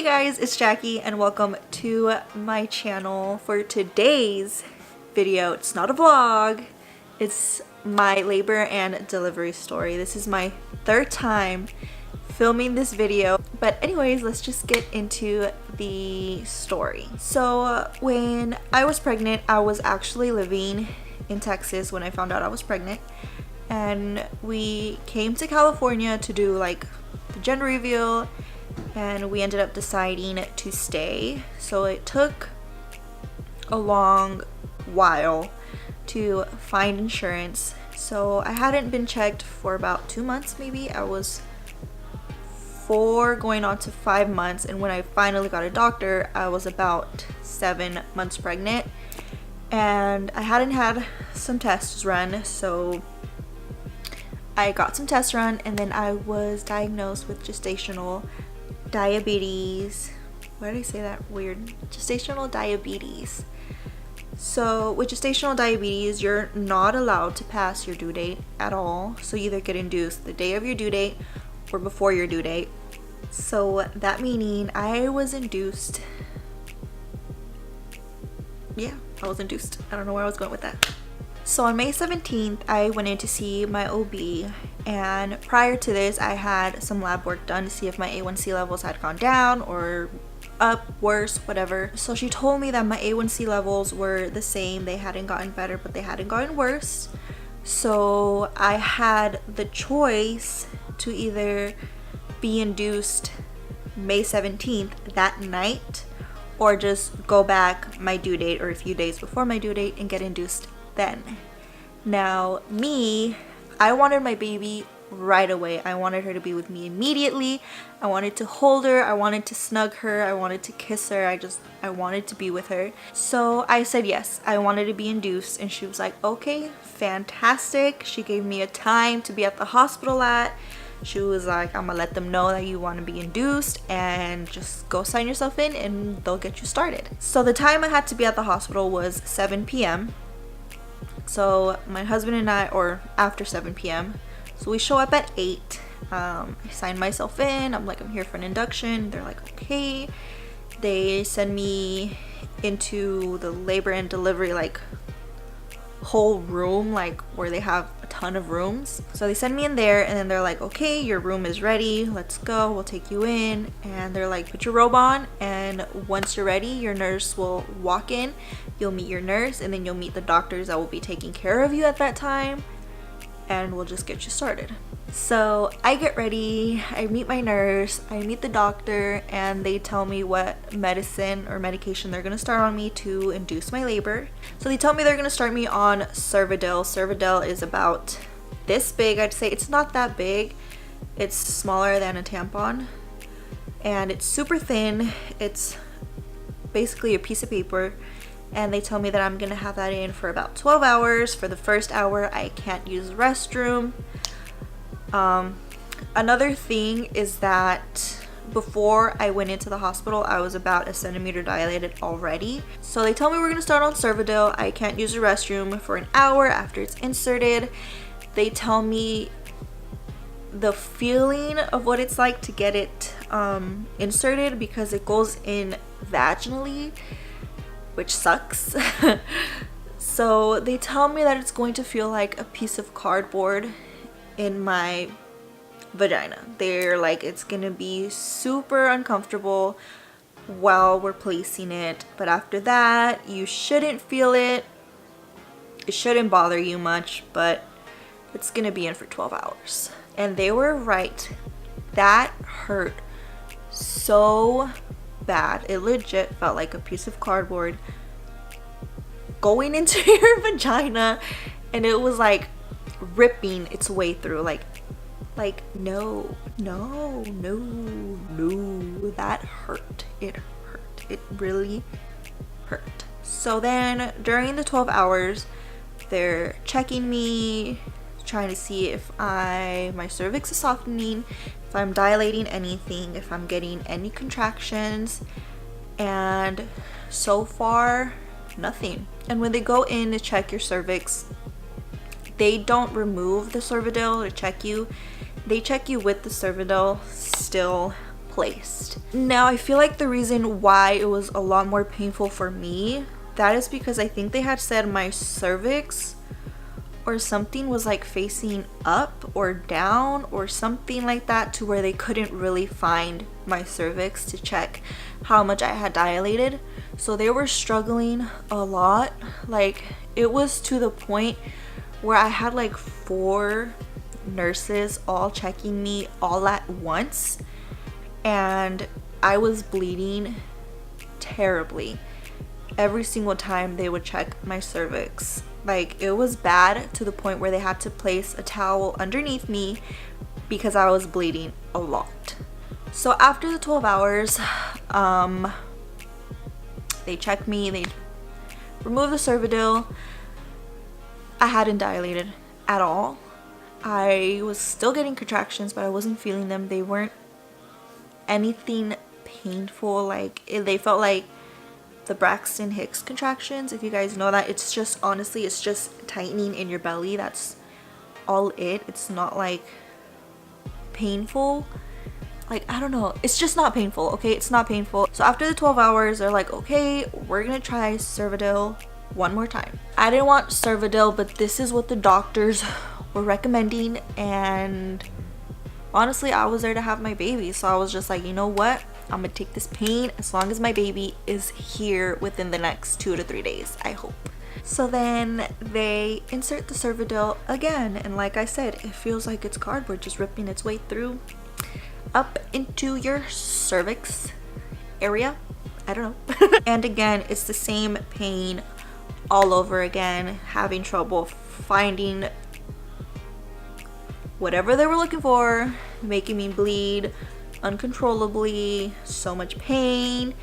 Hey guys, it's Jackie and welcome to my channel. For today's video, it's not a vlog, it's my labor and delivery story. This is my third time filming this video, but anyways, let's just get into the story. So when I was pregnant, I was actually living in Texas when I found out I was pregnant, and we came to California to do like the gender reveal, and we ended up deciding to stay. So it took a long while to find insurance. So I hadn't been checked for about 2 months maybe. I was 4 going on to 5 months, and when I finally got a doctor, I was about 7 months pregnant, and I hadn't had some tests run. So I got some tests run, and then I was diagnosed with gestational diabetes. Why did I say that weird? Gestational diabetes. So with gestational diabetes, you're not allowed to pass your due date at all. So you either get induced the day of your due date or before your due date. So that meaning I was induced. Yeah, I was induced. I don't know where I was going with that. So on May 17th, I went in to see my OB, and prior to this, I had some lab work done to see if my A1C levels had gone down or up, worse, whatever. So she told me that my A1C levels were the same. They hadn't gotten better, but they hadn't gotten worse. So I had the choice to either be induced May 17th that night, or just go back my due date or a few days before my due date and get induced then. Now me, I wanted my baby right away. I wanted her to be with me immediately. I wanted to hold her, I wanted to snug her, I wanted to kiss her. I wanted to be with her. So I said yes, I wanted to be induced, and she was like, okay, fantastic. She gave me a time to be at the hospital at. She was like, I'm gonna let them know that you want to be induced and just go sign yourself in and they'll get you started. So the time I had to be at the hospital was 7 p.m. So my husband and I, or after 7 p.m. So we show up at 8. I sign myself in. I'm like, I'm here for an induction. They're like, okay. They send me into the labor and delivery like whole room, like where they have a ton of rooms. So they send me in there, and then they're like, okay, your room is ready, let's go, we'll take you in. And they're like, put your robe on, and once you're ready, your nurse will walk in, you'll meet your nurse, and then you'll meet the doctors that will be taking care of you at that time, and we'll just get you started. So I get ready, I meet my nurse, I meet the doctor, and they tell me what medicine or medication they're gonna start on me to induce my labor. So they tell me they're gonna start me on Cervidil. Cervidil is about this big, I'd say. It's not that big, it's smaller than a tampon, and it's super thin. It's basically a piece of paper, and they tell me that I'm gonna have that in for about 12 hours. For the first hour, I can't use the restroom. Another thing is that before I went into the hospital, I was about a centimeter dilated already. So they tell me we're gonna start on Cervidil. I can't use the restroom for an hour after it's inserted. They tell me the feeling of what it's like to get it inserted, because it goes in vaginally, which sucks. So they tell me that it's going to feel like a piece of cardboard in my vagina. They're like, it's gonna be super uncomfortable while we're placing it, but after that you shouldn't feel it. It shouldn't bother you much, but it's gonna be in for 12 hours. And they were right. That hurt so bad. It legit felt like a piece of cardboard going into your vagina, and it was like ripping its way through. Like no, that hurt. It hurt. It really hurt. So then during the 12 hours, they're checking me, trying to see if my cervix is softening, if I'm dilating anything, if I'm getting any contractions, and so far nothing. And when they go in to check your cervix, they don't remove the Cervidil to check you. They check you with the Cervidil still placed. Now I feel like the reason why it was a lot more painful for me, that is because I think they had said my cervix or something was like facing up or down or something like that, to where they couldn't really find my cervix to check how much I had dilated. So they were struggling a lot. Like, it was to the point where I had like 4 nurses all checking me all at once, and I was bleeding terribly every single time they would check my cervix. Like, it was bad to the point where they had to place a towel underneath me because I was bleeding a lot. So after the 12 hours, they checked me, they removed the cervidil. I hadn't dilated at all. I was still getting contractions, but I wasn't feeling them. They weren't anything painful. Like, they felt like the Braxton Hicks contractions, if you guys know that. It's just, honestly, it's just tightening in your belly. That's all it's not like painful. Like, I don't know, it's just not painful. Okay, it's not painful. So after the 12 hours, they're like, okay, we're gonna try cervidil one more time. I didn't want cervidil, but this is what the doctors were recommending, and honestly, I was there to have my baby, so I was just like, you know what, I'm gonna take this pain as long as my baby is here within the next 2 to 3 days, I hope. So then they insert the cervidil again, and like I said, it feels like it's cardboard just ripping its way through up into your cervix area. I don't know. And again, it's the same pain all over again, having trouble finding whatever they were looking for, making me bleed uncontrollably, so much pain,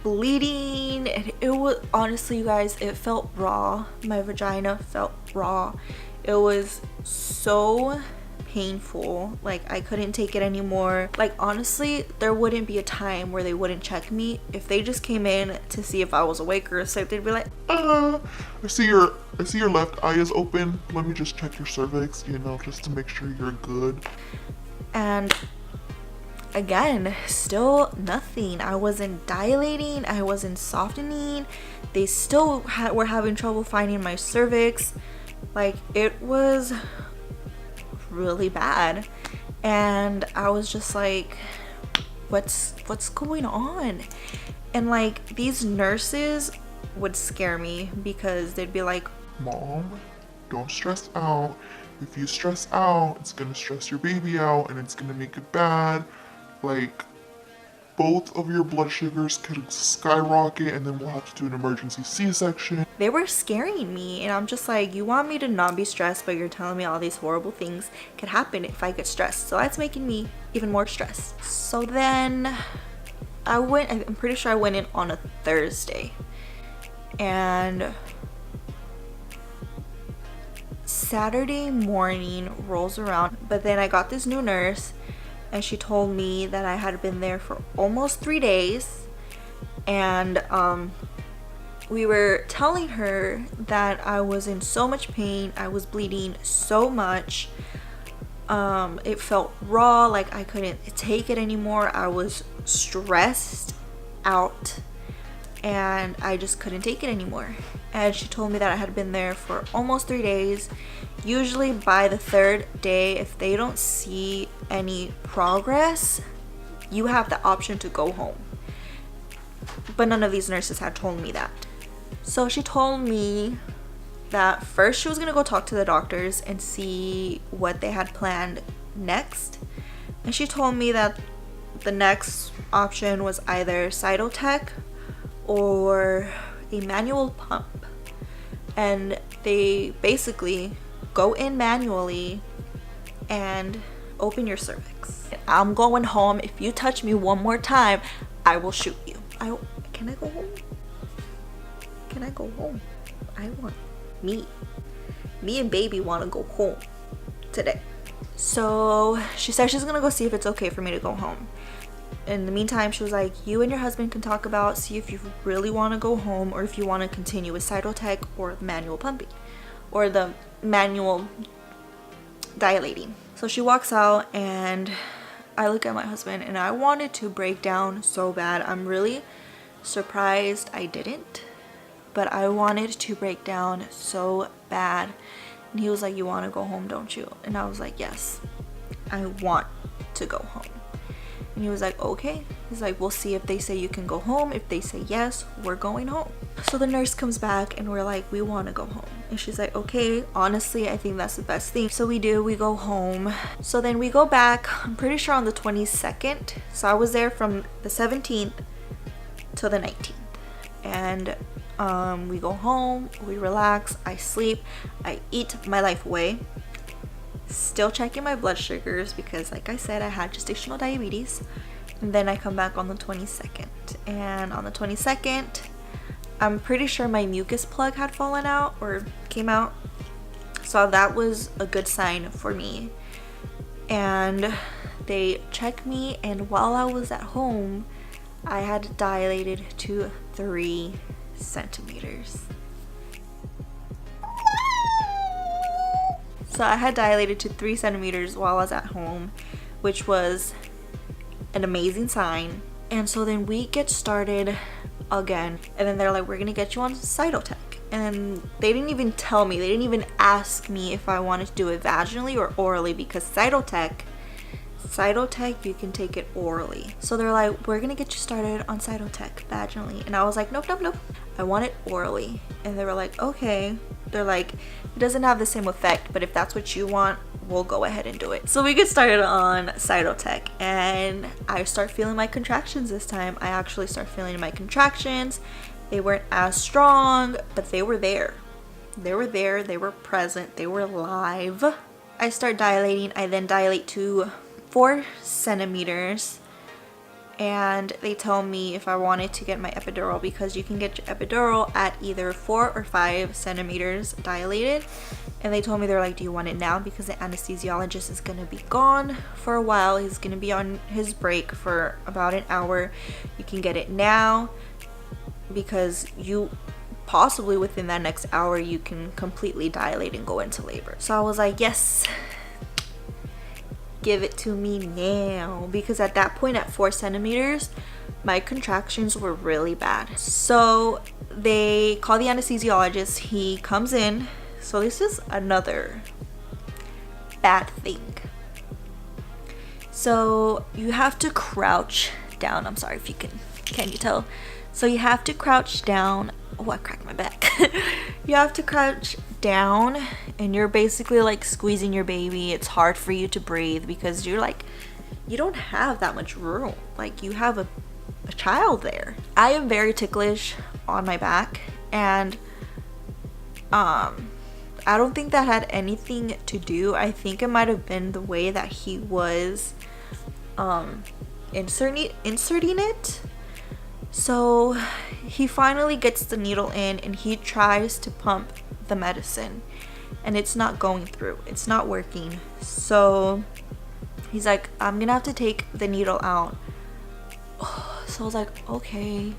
bleeding, and it was, honestly, you guys, it felt raw. My vagina felt raw. It was so painful. Like, I couldn't take it anymore. Like, honestly, there wouldn't be a time where they wouldn't check me. If they just came in to see if I was awake or asleep, they'd be like, I see your left eye is open. Let me just check your cervix, you know, just to make sure you're good. And again, still nothing. I wasn't dilating, I wasn't softening. They still were having trouble finding my cervix. Like, it was really bad, and I was just like, what's going on? And like, these nurses would scare me because they'd be like, Mom, don't stress out. If you stress out, it's gonna stress your baby out and it's gonna make it bad. Like, both of your blood sugars could skyrocket and then we'll have to do an emergency C-section. They were scaring me, and I'm just like, you want me to not be stressed, but you're telling me all these horrible things could happen if I get stressed. So that's making me even more stressed. So then I'm pretty sure I went in on a Thursday, and Saturday morning rolls around, but then I got this new nurse, and she told me that I had been there for almost 3 days, and we were telling her that I was in so much pain, I was bleeding so much, it felt raw, like I couldn't take it anymore. I was stressed out and I just couldn't take it anymore. And she told me that I had been there for almost 3 days. Usually by the 3rd day, if they don't see any progress, you have the option to go home. But none of these nurses had told me that. So she told me that first she was gonna go talk to the doctors and see what they had planned next. And she told me that the next option was either Cytotec or a manual pump. And they basically go in manually and open your cervix. I'm going home. If you touch me one more time, I will shoot you. Can I go home? Can I go home? I want me and baby want to go home today. So she said she's gonna go see if it's okay for me to go home. In the meantime, she was like, you and your husband can talk about, see if you really want to go home or if you want to continue with Cytotec or the manual pumping or the manual dilating. So she walks out and I look at my husband and I wanted to break down so bad. I'm really surprised I didn't, but I wanted to break down so bad. And he was like, you want to go home, don't you? And I was like, yes, I want to go home. And he was like, okay. He's like, we'll see if they say you can go home. If they say yes, we're going home. So the nurse comes back and we're like, we want to go home. And she's like, okay, honestly, I think that's the best thing. So we go home. So then we go back, I'm pretty sure on the 22nd. So I was there from the 17th till the 19th. And we go home, we relax, I sleep, I eat my life away. Still checking my blood sugars because, like I said, I had gestational diabetes. And then I come back on the 22nd. And on the 22nd, I'm pretty sure my mucus plug had fallen out or came out. So that was a good sign for me. And they checked me, and while I was at home, I had dilated to 3 centimeters. So I had dilated to 3 centimeters while I was at home, which was an amazing sign. And so then we get started again, and then they're like, we're gonna get you on cytotech. And they didn't even tell me, they didn't even ask me if I wanted to do it vaginally or orally, because cytotech you can take it orally. So they're like, we're gonna get you started on cytotech vaginally. And I was like, nope, I want it orally. And they were like, okay. They're like, it doesn't have the same effect, but if that's what you want, we'll go ahead and do it. So we get started on cytotech, and I start feeling my contractions this time. I actually start feeling my contractions. They weren't as strong, but they were there. They were present, they were live. I start dilating. I then dilate to 4 centimeters, and they tell me if I wanted to get my epidural, because you can get your epidural at either 4 or 5 centimeters dilated. And they told me, they're like, do you want it now? Because the anesthesiologist is going to be gone for a while. He's going to be on his break for about an hour. You can get it now, because you possibly within that next hour you can completely dilate and go into labor. So I was like, yes, give it to me now, because at that point, at 4 centimeters, my contractions were really bad. So they call the anesthesiologist. He comes in. So this is another bad thing. So you have to crouch down. I'm sorry if you can you tell? So you have to crouch down. Oh, I cracked my back. You have to crouch down, and you're basically like squeezing your baby. It's hard for you to breathe because you're like, you don't have that much room. Like, you have a child there. I am very ticklish on my back, and I don't think that had anything to do. I think it might have been the way that he was inserting it. So he finally gets the needle in, and he tries to pump the medicine, and it's not going through. It's not working. So he's like, I'm gonna have to take the needle out. So I was like, okay.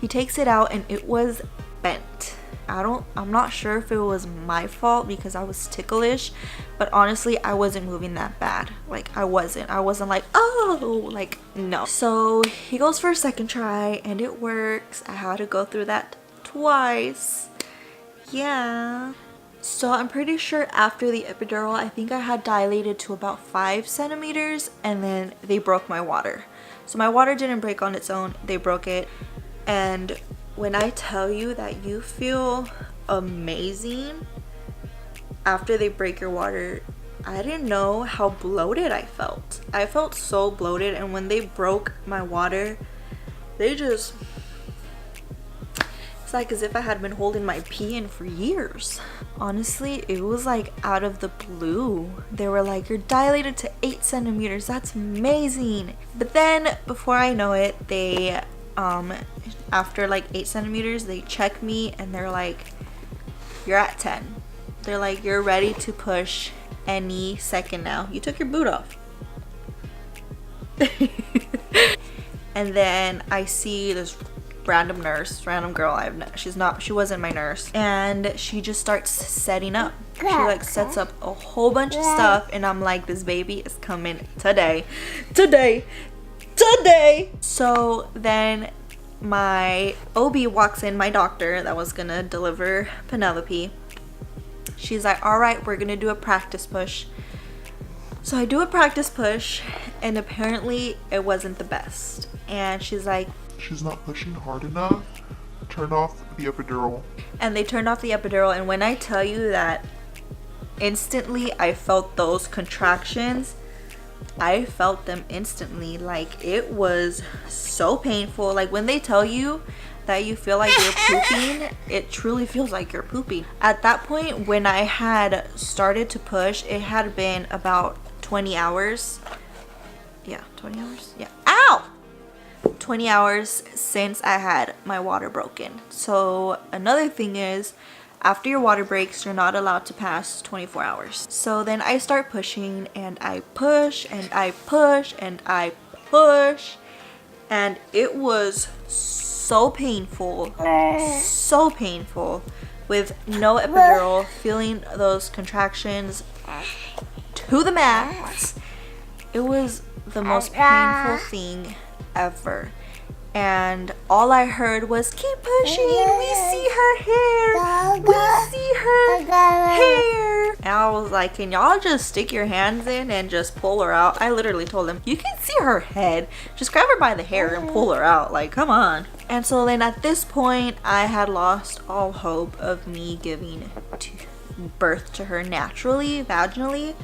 He takes it out, and it was bent. I'm not sure if it was my fault because I was ticklish, but honestly, I wasn't moving that bad. Like, I wasn't like, oh, like, no. So he goes for a second try, and it works. I had to go through that twice. Yeah. So I'm pretty sure after the epidural, I think I had dilated to about 5 centimeters, and then they broke my water. So my water didn't break on its own. They broke it. And when I tell you that you feel amazing after they break your water, I didn't know how bloated I felt. I felt so bloated, and when they broke my water, it's like as if I had been holding my pee in for years. Honestly, it was like out of the blue. They were like, you're dilated to 8 centimeters. That's amazing. But then before I know it, they after like 8 centimeters, they check me, and they're like, you're at 10. They're like, you're ready to push any second now. You took your boot off. And then I see this random nurse, random girl. She wasn't my nurse. And she just starts setting up. She like sets up a whole bunch of stuff, and I'm like, this baby is coming today. So then my OB walks in, my doctor that was gonna deliver Penelope. She's like, all right, we're gonna do a practice push. So I do a practice push, and apparently it wasn't the best. And she's like, she's not pushing hard enough. Turn off the epidural. And they turned off the epidural, and when I tell you that instantly I felt those contractions, I felt them instantly. Like, it was so painful. Like, when they tell you that you feel like you're pooping, it truly feels like you're pooping. At that point, when I had started to push, it had been about 20 hours. Yeah, 20 hours? Yeah. Ow! 20 hours since I had my water broken. So another thing is, after your water breaks, you're not allowed to pass 24 hours. So then I start pushing, and I push, and I push, and I push, and it was so painful, with no epidural, feeling those contractions to the max. It was the most painful thing ever. And all I heard was, keep pushing, we see her hair, we see her hair. And I was like, can y'all just stick your hands in and just pull her out? I literally told them, you can see her head, just grab her by the hair and pull her out, like, come on. And so then at this point, I had lost all hope of me giving birth to her naturally, vaginally.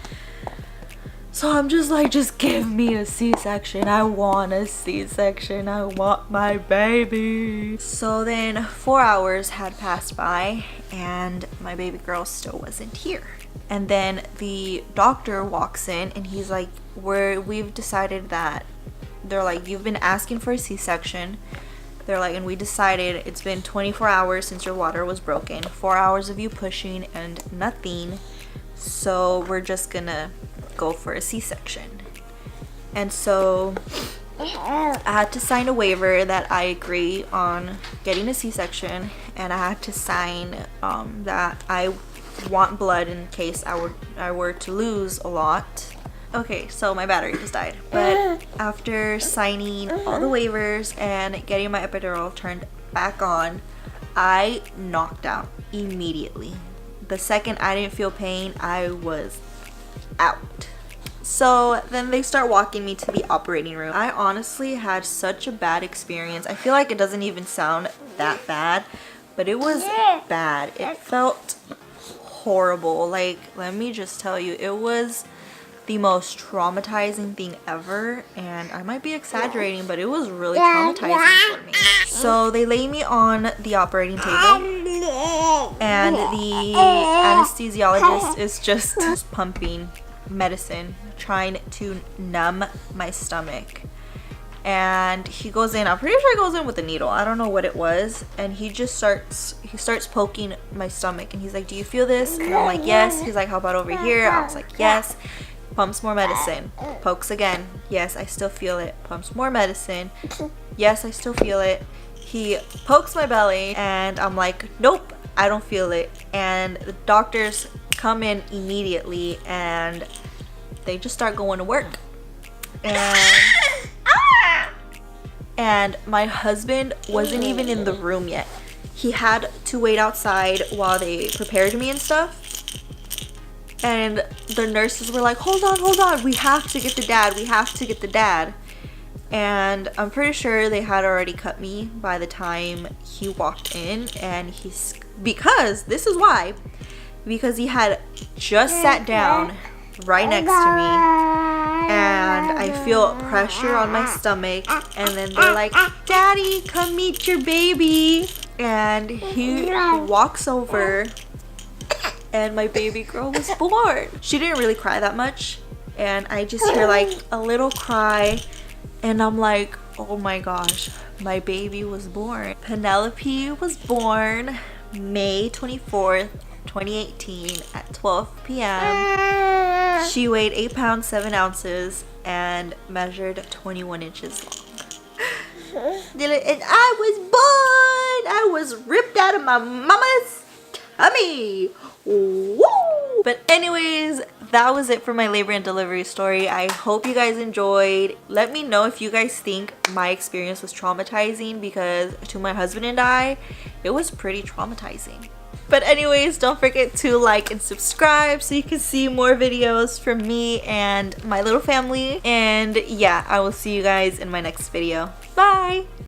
So I'm just like, just give me a C-section. I want a C-section. I want my baby. So then 4 hours had passed by, and my baby girl still wasn't here. And then the doctor walks in, and he's like, we've decided that, they're like, you've been asking for a C-section. They're like, and we decided it's been 24 hours since your water was broken, 4 hours of you pushing and nothing. So we're just gonna go for a C-section. And so I had to sign a waiver that I agree on getting a C-section, and I had to sign that I want blood in case I were to lose a lot. Okay, so my battery just died. But after signing all the waivers and getting my epidural turned back on, I knocked out immediately. The second I didn't feel pain, I was out. So then they start walking me to the operating room. I honestly had such a bad experience. I feel like it doesn't even sound that bad, but it was bad. It felt horrible. Like, let me just tell you, it was the most traumatizing thing ever, and I might be exaggerating, but it was really traumatizing for me. So they lay me on the operating table, and the anesthesiologist is just pumping medicine, trying to numb my stomach. And he goes in, I'm pretty sure he goes in with a needle, I don't know what it was, and he starts poking my stomach, and he's like, do you feel this? And I'm like, yes. He's like, how about over here? I was like, yes. Pumps more medicine, pokes again, yes, I still feel it. Pumps more medicine, yes, I still feel it. He pokes my belly, and I'm like, nope, I don't feel it. And the doctors come in immediately, and they just start going to work. And my husband wasn't even in the room yet. He had to wait outside while they prepared me and stuff. And the nurses were like, hold on, we have to get the dad. And I'm pretty sure they had already cut me by the time he walked in. And because he had just sat down right next to me, and I feel pressure on my stomach, and then they're like, Daddy, come meet your baby. And he walks over, and my baby girl was born. She didn't really cry that much, and I just hear like a little cry, and I'm like, oh my gosh, my baby was born. Penelope was born May 24th, 2018 at 12 p.m. She weighed 8 pounds 7 ounces and measured 21 inches long. And I was born. I was ripped out of my mama's tummy. Woo! But anyways, that was it for my labor and delivery story. I hope you guys enjoyed. Let me know if you guys think my experience was traumatizing, because to my husband and I, it was pretty traumatizing. But anyways, don't forget to like and subscribe so you can see more videos from me and my little family. And yeah, I will see you guys in my next video. Bye!